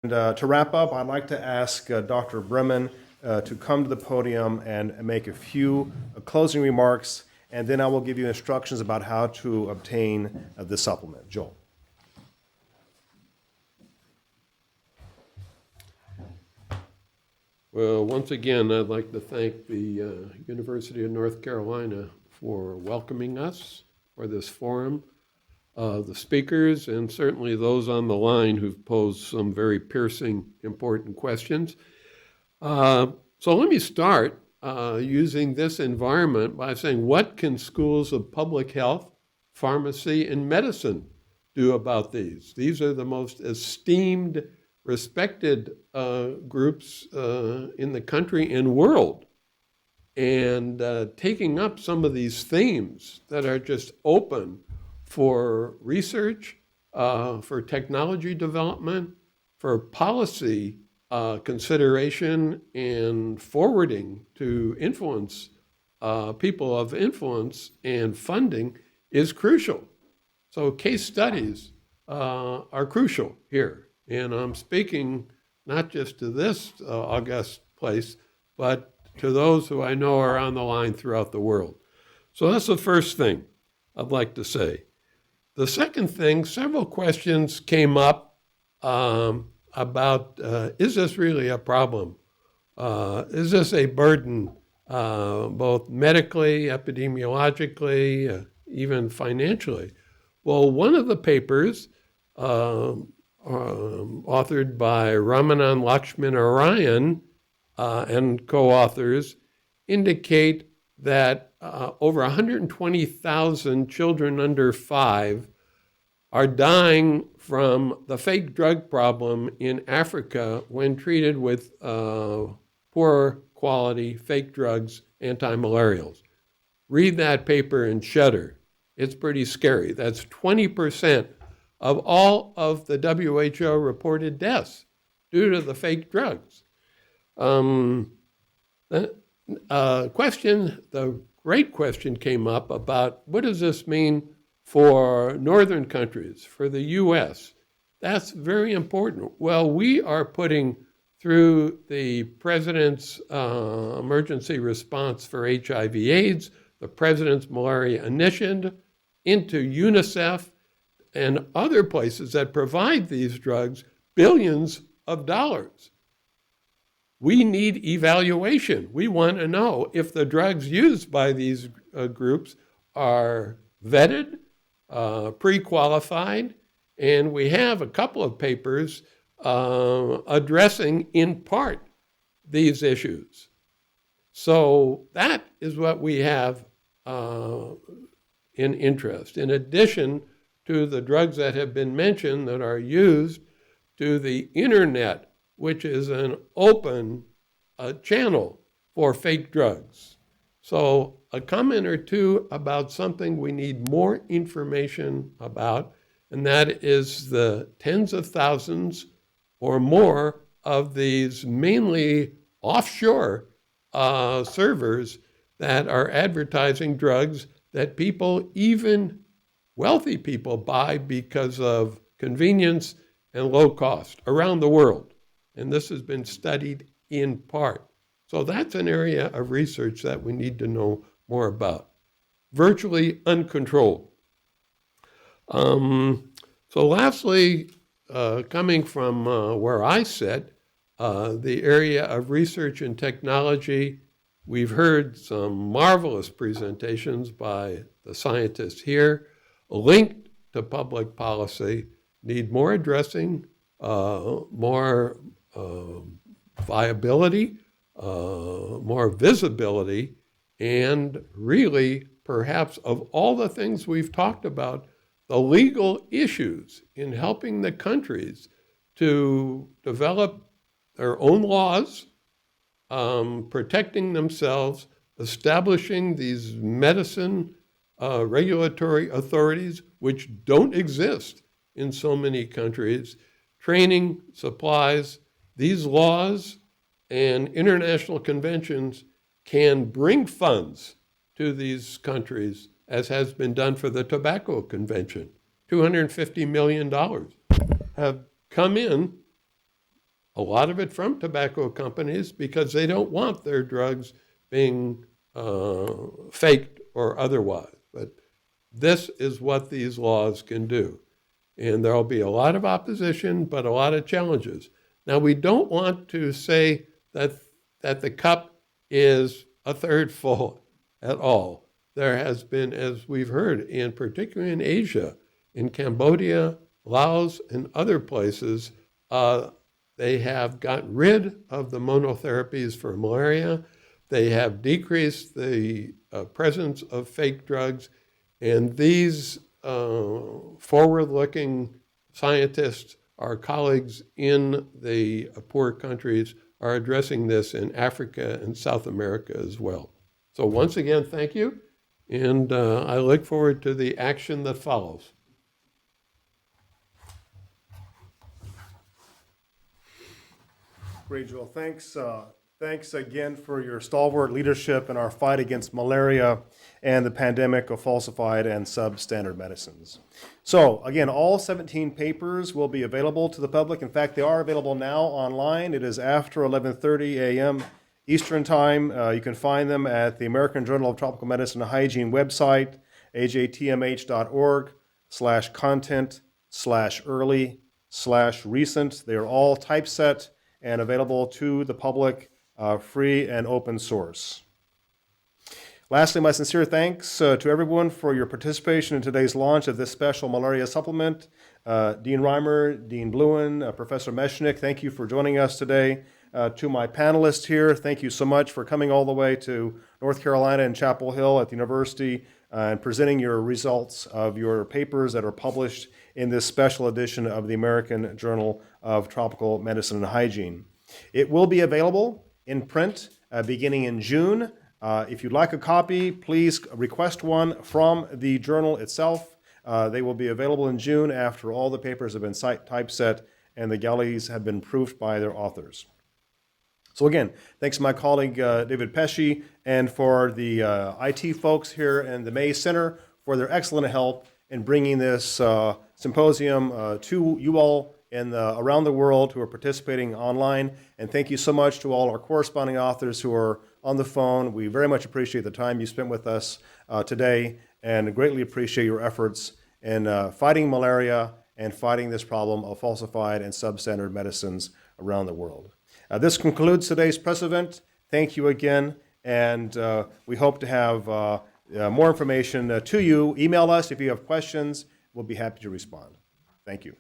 And to wrap up, I'd like to ask Dr. Breman to come to the podium and make a few closing remarks, and then I will give you instructions about how to obtain the supplement. Joel. Well, once again, I'd like to thank the University of North Carolina for welcoming us for this forum, the speakers, and certainly those on the line who've posed some very piercing, important questions. So let me start using this environment by saying, what can schools of public health, pharmacy, and medicine do about these? These are the most esteemed, respected groups in the country and world. And taking up some of these themes that are just open for research, for technology development, for policy consideration and forwarding to influence, people of influence and funding is crucial. So case studies are crucial here. And I'm speaking not just to this august place, but to those who I know are on the line throughout the world. So that's the first thing I'd like to say. The second thing, several questions came up about, is this really a problem? Is this a burden, both medically, epidemiologically, even financially? Well, one of the papers authored by Ramanan Lakshminarayan and co-authors indicate that over 120,000 children under 5 are dying from the fake drug problem in Africa when treated with poor quality fake drugs, anti-malarials. Read that paper and shudder. It's pretty scary. That's 20% of all of the WHO reported deaths due to the fake drugs. The great question came up about what does this mean for northern countries, for the US? That's very important. Well, we are putting through the President's emergency response for HIV/AIDS, the President's Malaria Initiative, into UNICEF and other places that provide these drugs billions of dollars. We need evaluation. We want to know if the drugs used by these groups are vetted, pre-qualified, and we have a couple of papers addressing in part these issues. So that is what we have in interest. In addition to the drugs that have been mentioned that are used, to the internet, which is an open channel for fake drugs. So a comment or two about something we need more information about, and that is the tens of thousands or more of these mainly offshore servers that are advertising drugs that people, even wealthy people, buy because of convenience and low cost around the world. And this has been studied in part. So that's an area of research that we need to know more about. Virtually uncontrolled. So lastly, coming from where I sit, the area of research and technology, we've heard some marvelous presentations by the scientists here, linked to public policy, need more addressing, more viability, more visibility, and really, perhaps of all the things we've talked about, the legal issues in helping the countries to develop their own laws, protecting themselves, establishing these medicine regulatory authorities, which don't exist in so many countries, training, supplies. These laws and international conventions can bring funds to these countries, as has been done for the Tobacco Convention. $250 million have come in a lot of it from tobacco companies because they don't want their drugs being faked or otherwise. But this is what these laws can do. And there'll be a lot of opposition, but a lot of challenges. Now, we don't want to say that the cup is a third full at all. There has been, as we've heard, and particularly in Asia, in Cambodia, Laos, and other places, they have gotten rid of the monotherapies for malaria. They have decreased the presence of fake drugs. And these forward-looking scientists, our colleagues in the poor countries, are addressing this in Africa and South America as well. So once again, thank you. And I look forward to the action that follows. Great, Joel. Thanks. Thanks again for your stalwart leadership in our fight against malaria and the pandemic of falsified and substandard medicines. So, again, all 17 papers will be available to the public. In fact, they are available now online. It is after 11:30 a.m. Eastern Time. You can find them at the American Journal of Tropical Medicine and Hygiene website, ajtmh.org/content/early/recent. They are all typeset and available to the public, free and open source. Lastly, my sincere thanks to everyone for your participation in today's launch of this special malaria supplement. Dean Reimer, Dean Bluen, Professor Meshnick, thank you for joining us today. To my panelists here, thank you so much for coming all the way to North Carolina and Chapel Hill at the university and presenting your results of your papers that are published in this special edition of the American Journal of Tropical Medicine and Hygiene. It will be available in print beginning in June. If you'd like a copy, please request one from the journal itself. They will be available in June after all the papers have been typeset and the galleys have been proofed by their authors. So again, thanks to my colleague David Pesci and for the IT folks here in the May Center for their excellent help in bringing this symposium to you all around the world who are participating online. And thank you so much to all our corresponding authors who are on the phone. We very much appreciate the time you spent with us today and greatly appreciate your efforts in fighting malaria and fighting this problem of falsified and substandard medicines around the world. This concludes today's press event. Thank you again, and we hope to have more information to you. Email us if you have questions. We'll be happy to respond. Thank you.